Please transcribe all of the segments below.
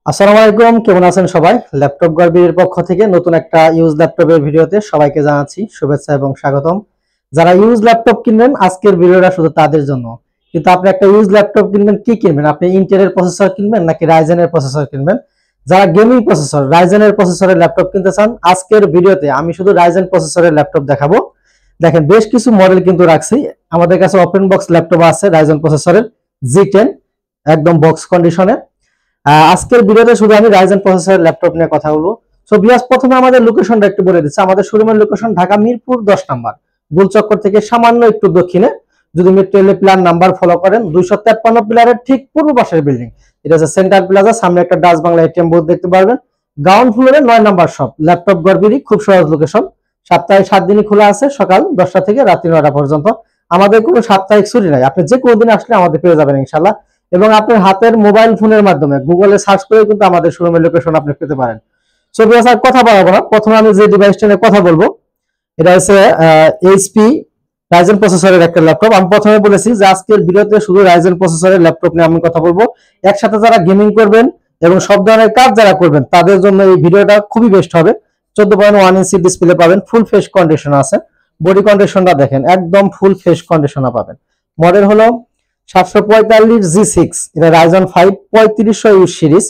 আসসালামু আলাইকুম, কেমন আছেন সবাই? ল্যাপটপ গর্বির পক্ষ থেকে নতুন একটা ইউজ ল্যাপটপের ভিডিওতে সবাইকে জানাচ্ছি শুভেচ্ছা এবং স্বাগতম। যারা ইউজ ল্যাপটপ কিনবেন আজকের ভিডিওটা শুধু তাদের জন্য। কিন্তু আপনি একটা ইউজ ল্যাপটপ কিনবেন, কি কিনবেন? আপনি ইন্টেলের প্রসেসর কিনবেন নাকি রাইজেনের প্রসেসর কিনবেন? যারা গেমিং প্রসেসর রাইজেনের প্রসেসরের ল্যাপটপ কিনতে চান, আজকের ভিডিওতে আমি শুধু রাইজেন প্রসেসরের ল্যাপটপ দেখাবো। দেখেন, বেশ কিছু মডেল কিন্তু রাখছি। আমাদের কাছে ওপেন বক্স ল্যাপটপ আছে রাইজেন প্রসেসরের G10, একদম বক্স কন্ডিশনে। আজকের ভিডিওতে শুধু আমি রাইজেন প্রসেসরের ল্যাপটপ নিয়ে কথা বলবো। সো ভিউয়ার্স, প্রথমে আমাদের লোকেশনটা একটু বলে দিচ্ছি। আমাদের শোরুমের লোকেশন ঢাকা মিরপুর 10 নাম্বার, গোলচক্কর থেকে সামান্য একটু দক্ষিণে। যদি metro rail plan number follow করেন, 253 পিলারের ঠিক পূর্ব পাশের বিল্ডিং। এটা হচ্ছে সেন্টার প্লাজা, সামনে একটা ডাচ বাংলা এটিএম বুথ দেখতে পারবেন। গ্রাউন্ড ফ্লোরে 9 নাম্বার শপ, ল্যাপটপ গর্বিরি। খুব সহজ লোকেশন। সপ্তাহে 7 দিনই খোলা আছে, সকাল 10টা থেকে রাত্রি 9টা পর্যন্ত। আমাদের কোনো সাপ্তাহিক ছুটি নাই, আপনি যে কোনো দিন আসলে আমাদের পেয়ে যাবেন ইনশাল্লাহ। এবং আপনার হাতের মোবাইল ফোনের মাধ্যমে গুগলে সার্চ করে কিন্তু আমাদের শোরুমের লোকেশন আপনি পেতে পারেন। সো ভিউয়ার্স, আর কথা বাড়াবো না, প্রথমে আমি যে ডিভাইসটা নিয়ে কথা বলবো এটা হচ্ছে এইচপি রাইজেন প্রসেসরের একটা ল্যাপটপ। আমি প্রথমে বলেছি যে আজকের ভিডিওতে শুধু রাইজেন প্রসেসরের ল্যাপটপ নিয়ে আমি কথা বলবো। একসাথে যারা গেমিং করবেন এবং সব ধরনের কাজ যারা করবেন তাদের জন্য এই ভিডিওটা খুবই বেস্ট হবে। 14.1 ইঞ্চি ডিসপ্লে পাবেন, ফুল ফেস কন্ডিশন আছে। বডি কন্ডিশনটা দেখেন, একদম ফুল ফেস কন্ডিশনে পাবেন। মডেল হলো 745 G6, এটা রাইজন 5 3500 ইউজ সিরিজ।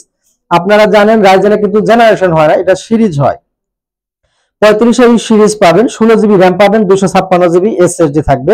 আপনারা জানেন রাইজেনে কিন্তু জেনারেশন হয় না, এটা সিরিজ হয়। 3500 ইউজ সিরিজ পাবেন, 16 জিবি র্যাম পাবেন, 256 জিবি এসএসডি থাকবে,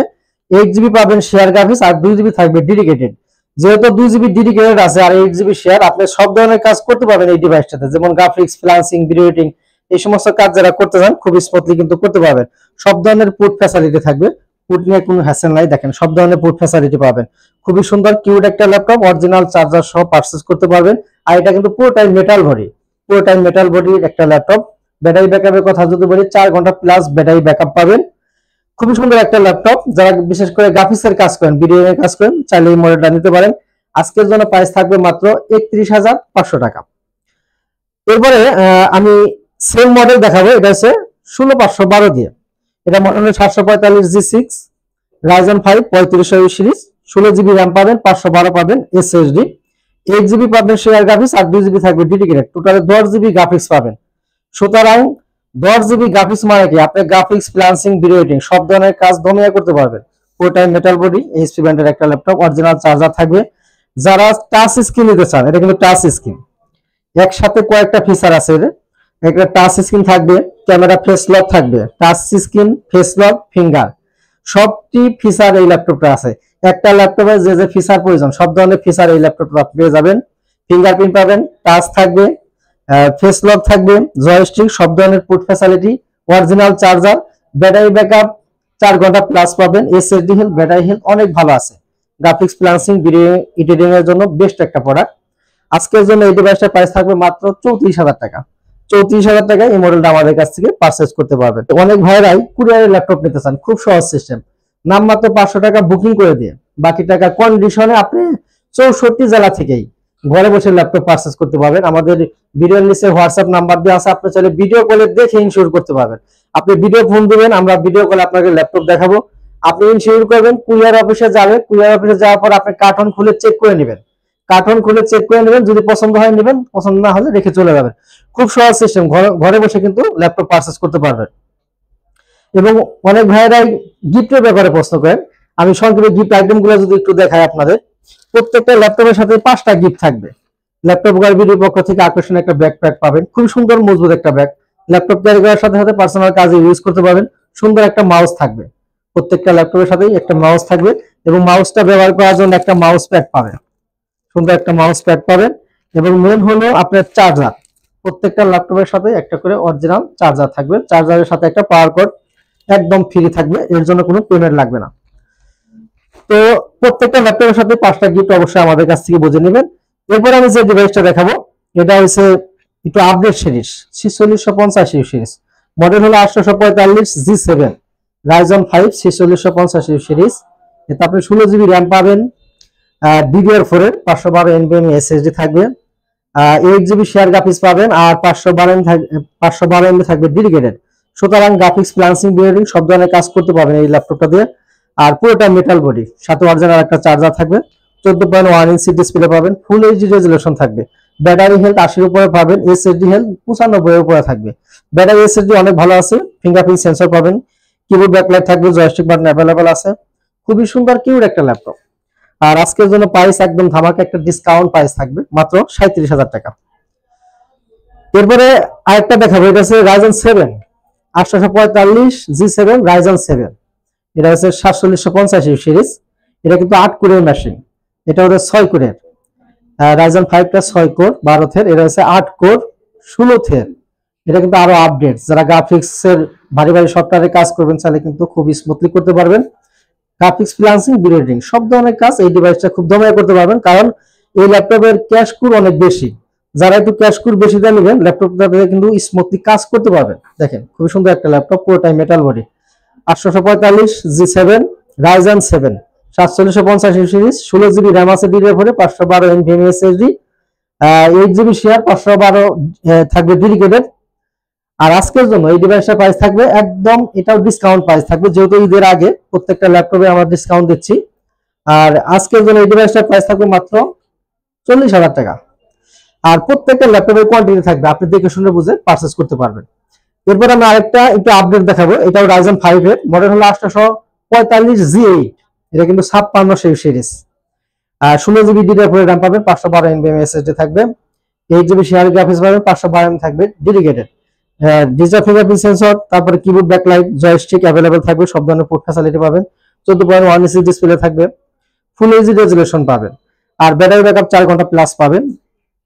8 জিবি পাবেন শেয়ার গ্রাফিক্স, আর 2 জিবি থাকবে ডেডিকেটেড। যেহেতু 2 জিবি ডেডিকেটেড আছে আর 8 জিবি শেয়ার, আপনি সব ধরনের কাজ করতে পারবেন এই ডিভাইসটাতে, যেমন গ্রাফিক্স, ফ্লান্সিং, ভিডিও এডিটিং, এই সমস্ত কাজ যারা করতে চান খুব স্মুথলি কিন্তু করতে পারবেন। সব ধরনের পোর্ট ফ্যাসিলিটি থাকবে, পোর্ট নিয়ে কোনো হ্যাসেল নাই। দেখেন, সব ধরনের পোর্ট ফ্যাসিলিটি পাবেন। খুবই সুন্দর কিউট একটা ল্যাপটপ, অরিজিনাল চার্জার সহ পারচেজ করতে পারবেন। আর এটা কিন্তু পুরোটাই মেটাল বডি, পুরোটাই মেটাল বডির একটা ল্যাপটপ। ব্যাটারি ব্যাকআপের কথা যদি বলি, 4 ঘন্টা প্লাস ব্যাটারি ব্যাকআপ পাবেন। খুবই সুন্দর একটা ল্যাপটপ। যারা বিশেষ করে গ্রাফিক্সের কাজ করেন, ভিডিও এর কাজ করেন, চাইলে এই মডেলটা নিতে পারেন। আজকের জন্য প্রাইস থাকবে মাত্র 31,500 টাকা। এরপরে আমি সেম মডেল দেখাবো, এটা হচ্ছে 16512 দিয়ে। এটা model 745 G6, Ryzen 5 3500 series, 16 GB RAM পাবেন, 512 পাবেন এসএসডি, 8 জিবি পাবেন শেয়ার গ্রাফিক্স, আর 2 জিবি থাকবে ডেডিকেটেড। টোটালে 10 জিবি গ্রাফিক্স পাবেন। সুতরাং 10 জিবি গ্রাফিক্স মানে কি, আপনি গ্রাফিক্স, ফ্লান্সিং, ভিডিও এডিটিং সব ধরনের কাজ দমিয়ে করতে পারবেন। পুরোটাই মেটাল বডি, এইচপি ব্র্যান্ডের একটা ল্যাপটপ, অরিজিনাল চার্জার থাকবে। যারা টাচ স্ক্রিন নিতে চান, এটা কিন্তু টাচ স্ক্রিন, একসাথে কয়েকটা ফিচার আছে এর। একটা টাচ স্ক্রিন থাকবে, ক্যামেরা ফেস লক থাকবে, touch screen, face lock, finger, সবটি ফিচার এই ল্যাপটপে আছে। একটা ল্যাপটপে যে যে ফিচার প্রয়োজন সব ধরনের ফিচার এই ল্যাপটপে আপনি পেয়ে যাবেন। ফিঙ্গারপ্রিন্ট পাবেন, টাচ থাকবে, ফেস লক থাকবে, জয়স্টিক, সব ধরনের port facility, original charger, battery backup 4 ঘন্টা প্লাস পাবেন, এসএসডি হেলথ, ব্যাটারি হেলথ অনেক ভালো আছে। গ্রাফিক্স, ফ্লান্সিং, ভিডিও এডিটিং এর জন্য বেস্ট একটা প্রোডাক্ট। আজকের জন্য এই ডিভাইসটার প্রাইস থাকবে মাত্র 34,000 টাকা। 34,000 টাকায় এই মডেলটা আমাদের কাছ থেকে পারচেজ করতে পারবেন। অনেক ভাইরাই কুরিয়ারের ল্যাপটপ নিতে চান, খুব সহজ সিস্টেম। নামমাত্র 500 টাকা বুকিং করে দিয়ে বাকি টাকা কন্ডিশনে আপনি 64 জেলা থেকেই ঘরে বসে ল্যাপটপ পারচেজ করতে পারবেন। আমাদের ভিডিওর নিচে হোয়াটসঅ্যাপ নাম্বার দেওয়া আছে, আপনি চাইলে ভিডিও কলে দেখে ইনশিওর করতে পারবেন। আপনি ভিডিও ফোন দিবেন, আমরা ভিডিও কলে আপনাকে ল্যাপটপ দেখাবো, আপনি ইনশিওর করবেন, কুরিয়ার অফিসে যাবে, কুরিয়ার অফিসে যাওয়ার পর আপনি কার্টন খুলে চেক করে নেবেন, কার্টন খুলে চেক করে নেবেন, যদি পছন্দ হয় নেবেন, পছন্দ না হলে রেখে চলে যাবেন। খুব সহজ সিস্টেম, ঘরে বসে কিন্তু ল্যাপটপ পারচেজ করতে পারবেন। এবং অনেক ভাইয়েরাই গিফটের ব্যাপারে প্রশ্ন করেন, আমি সংক্ষেপে গিফট আইটেমগুলো যদি একটু দেখাই আপনাদের। প্রত্যেকটা ল্যাপটপের সাথে 5টা গিফট থাকবে। ল্যাপটপ গর্বিরির পক্ষ থেকে আকর্ষণীয় একটা ব্যাকপ্যাক পাবেন, খুব সুন্দর মজবুত একটা ব্যাগ। ল্যাপটপ ক্যারি করার সাথে সাথে পার্সোনাল কাজে ইউজ করতে পারবেন। সুন্দর একটা মাউস থাকবে, প্রত্যেকটা ল্যাপটপের সাথেই একটা মাউস থাকবে, এবং মাউসটা ব্যবহার করার জন্য একটা মাউস প্যাড পাবেন, সুন্দর একটা মাউস প্যাড পাবেন। এবং মেন হলো আপনার চার্জার, প্রত্যেকটা ল্যাপটপের সাথে একটা করে অরিজিনাল চার্জার থাকবে। চার্জারের সাথে একটা পাওয়ার কোড একদম ফ্রি থাকবে, এর জন্য কোনো পেমেন্ট লাগবে না। তো প্রত্যেকটা ল্যাপটপের সাথে 5টা গিফট অবশ্যই আমাদের কাছ থেকে বুঝে নেবেন। এরপর আমি যে ডিভাইসটা দেখাবো এটা হচ্ছে একটু আপডেট সিরিজ, 4650 সিরিজ। মডেল হলো 845 G7, রাইজন 5 4650 সিরিজ। এতে আপনি 16 জিবি র্যাম পাবেন, DDR4 এর 512 NVMe SSD থাকবে, 8 জিবি শেয়ার গ্রাফিক্স পাবেন, আর 512 MB থাকবে ডেডিকেটেড। সুতরাং গ্রাফিক্স, ফ্লান্সিং, ভিডিও সব ধরনের কাজ করতে পারবেন এই ল্যাপটপটা দিয়ে। আর পুরোটা মেটাল বডি, সাথে অরিজিনাল একটা চার্জার থাকবে, 14.1 ইঞ্চি ডিসপ্লে পাবেন, ফুল এইচডি রেজুলেশন থাকবে, ব্যাটারি হেলথ 80 উপরে পাবেন, এসএসডি হেলথ 95 এর উপরে থাকবে। ব্যাটারি এসএসডি অনেক ভালো আছে, ফিঙ্গারপ্রিন্ট সেন্সর পাবেন, কিবোর্ড ব্যাকলাইট থাকবে, জয়স্টিক বাটন अवेलेबल আছে। খুবই সুন্দর কিউট একটা ল্যাপটপ। আর আজকের জন্য প্রাইস একদম ধামাকা একটা ডিসকাউন্ট প্রাইস থাকবে মাত্র 37,000 টাকা। এরপরে আরেকটা দেখাবো, এটা হচ্ছে Ryzen 7 845 G7 Ryzen 7। এটা হচ্ছে 4750 সিরিজ। এটা কিন্তু 8 কোরের মেশিন, এটা হচ্ছে 6 কোরের। Ryzen 5 টা 6 কোর 12 থ্রেড, এটা হচ্ছে 8 কোর 16 থ্রেড। এটা কিন্তু আরো আপডেট, যারা গ্রাফিক্সের ভারী ভারী সফটওয়্যারে কাজ করবেন চাইলে কিন্তু খুব স্মুথলি করতে পারবেন। গ্রাফিক্স ফ্রিল্যান্সিং, বিল্ডিং সব ধরনের কাজ এই ডিভাইসটা খুব দমে করতে পারবেন, কারণ এই ল্যাপটপের ক্যাশ কোর অনেক বেশি। যারা একটু ক্যাশ কোর বেশি দিয়ে নেবেন ল্যাপটপটা কিন্তু স্মুথলি কাজ করতে পারবেন। দেখেন খুবই সুন্দর একটা ল্যাপটপ, পুরোটাই metal body. 845 G7 Ryzen 7 4750 series, 16 GB RAM আছে DDR4, 512 NVMe SSD, 8 GB share, 512 থাকবে ডেডিকেটেড। আর আজকের জন্য এই ডিভাইসটার প্রাইস থাকবে একদম, এটাও ডিসকাউন্ট প্রাইস থাকবে, যেহেতু ঈদের আগে প্রত্যেকটা ল্যাপটপে আমরা ডিসকাউন্ট দিচ্ছি। আর আজকের জন্য এই ডিভাইসটার প্রাইস থাকবে মাত্র 40,000 টাকা। আর প্রত্যেকটা ল্যাপটপের কোয়ান্টিটি থাকবে, আপনি দেখে শুনে বুঝে পারচেজ করতে পারবেন। এরপর আমি আরেকটা একটু আপডেট দেখাবো, এটাও Ryzen 5 এর মডেল হলো 845 G8। এটা কিন্তু 56 সিরিজ। আর 16 জিবি DDR4 র্যাম পাবেন, 512 NVMe SSD থাকবে, 8 জিবি শেয়ার গ্রাফিক্স পাবেন, 512 থাকবে ডেডিকেটেড। ডিজিটাল ফিঙ্গারপ্রিন্ট সেন্সর, তারপরে কিবোর্ড ব্যাকলাইট, জয়স্টিক अवेलेबल থাকবে, সব ধরনের পোর্ট ফ্যাসিলিটি পাবেন, 14.1 ইঞ্চি ডিসপ্লে থাকবে, ফুল এইচডি রেজোলিউশন পাবেন। আর ব্যাটারি ব্যাকআপ 4 ঘন্টা প্লাস পাবেন।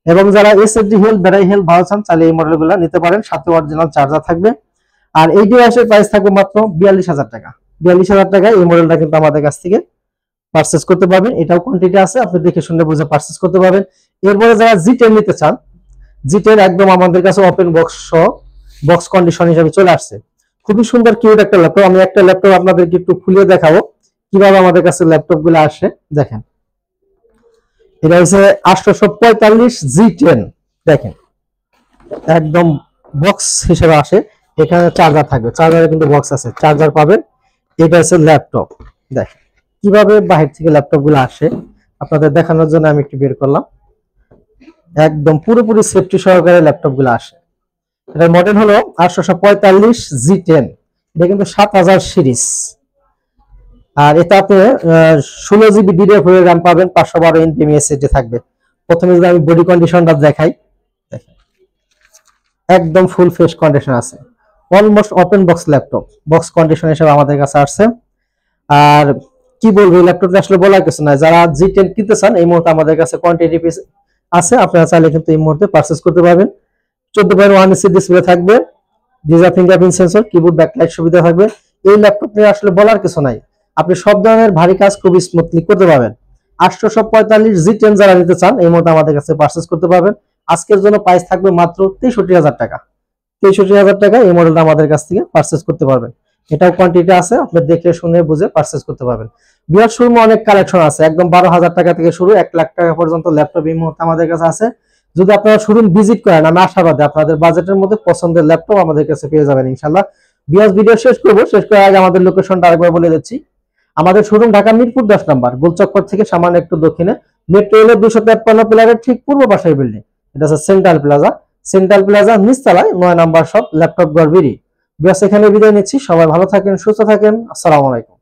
এবং যারা এসএসডি হেলথ, ব্যাটারি হেলথ ভালো চান চাইলে এই মডেলগুলো নিতে পারেন, সাথে অরিজিনাল চার্জার থাকবে। আর এই ডিভাইসের প্রাইস থাকবে মাত্র 42,000 টাকা। 42,000 টাকায় এই মডেলটা কিন্তু আমাদের কাছ থেকে পারচেজ করতে পারবেন। এটাও কোয়ান্টিটি আছে, আপনি দেখে শুনে বুঝে পারচেজ করতে পারবেন। এরপরে যারা G10 নিতে চান, G10 একদম আমাদের কাছে ওপেন বক্স সহ বক্স কন্ডিশন হিসেবে চলে আসছে। খুবই সুন্দর কিউট একটা ল্যাপটপ। আমি একটা ল্যাপটপ আপনাদেরকে একটু খুলে দেখাবো কিভাবে আমাদের কাছে ল্যাপটপ গুলো আসে। দেখেন, এটা হচ্ছে 845 G10। দেখেন একদম বক্স হিসেবে আসে, এখানে চার্জার থাকবে, চার্জারে কিন্তু বক্স আছে, চার্জার পাবেন। এটা হচ্ছে ল্যাপটপ। দেখেন কিভাবে বাহির থেকে ল্যাপটপ গুলো আসে আপনাদের দেখানোর জন্য আমি একটু বের করলাম। একদম পুরোপুরি সেফটি সহকারে ল্যাপটপ গুলো আসে। এটার মডেল হলো 845 G10। এটা কিন্তু 7000 সিরিজ। আর এটাতে 16 জিবি DDR4 র্যাম পাবেন, 512 NVMe SSD থাকবে। প্রথমে যদি আমি বডি কন্ডিশনটা দেখাই, একদম ফুল ফ্রেশ কন্ডিশন আছে, almost open box laptop, box condition হিসেবে আমাদের কাছে আসছে। আর কি বলবো, ল্যাপটপটা আসলে বলার কিছু নাই। যারা G10 কিনতে চান এই মুহূর্তে আমাদের কাছে কোয়ান্টিটি পিস আছে, আপনারা চাইলে কিন্তু এই মুহূর্তে পারচেজ করতে পারবেন। 14.1 ইঞ্চি ডিসপ্লে থাকবে, digital fingerprint sensor, keyboard backlight সুবিধা থাকবে। এই ল্যাপটপ নিয়ে আসলে বলার কিছু নাই, আপনি সব ধরনের ভারী কাজ খুব স্মুথলি করতে পারবেন। 845 G10 যারা নিতে চান এই মুহূর্তে আমাদের কাছে পারচেজ করতে পারবেন। আজকের জন্য প্রাইস থাকবে মাত্র 63,000 টাকা। 63,000 টাকা এই মডেলটা আমাদের কাছ থেকে পারচেজ করতে পারবেন। এটাও কোয়ান্টিটি আছে, আপনি দেখে শুনে বুঝে পারচেজ করতে পারবেন। বিরাট শোরুমে অনেক কালেকশন আছে, একদম 12,000 টাকা থেকে শুরু 1 লাখ টাকা পর্যন্ত ল্যাপটপ এই মুহূর্তে আমাদের কাছে আছে। যদি আপনারা শোরুম ভিজিট করেন আমি আশাবাদী আপনাদের বাজেটের মধ্যে পছন্দের ল্যাপটপ আমাদের কাছে পেয়ে যাবেন ইনশাআল্লাহ। ভিডিও শেষ করব, শেষ করার আগে আমাদের লোকেশনটা আরেকবার বলে দিচ্ছি। আমাদের শোরুম ঢাকা মিরপুর 10 নম্বর, গোলচক্কর থেকে সামান্য একটু দক্ষিণে, মেট্রো রেলের 253 পিলারের ঠিক পূর্ব পাশের বিল্ডিং। এটা হচ্ছে সেন্ট্রাল প্লাজা। সেন্ট্রাল প্লাজা নিচতলায় 9 নম্বর শপ, ল্যাপটপ গড়বিড়ি। এখানে বিদায় নিচ্ছি, সবাই ভালো থাকেন, সুস্থ থাকেন, আসসালামু আলাইকুম।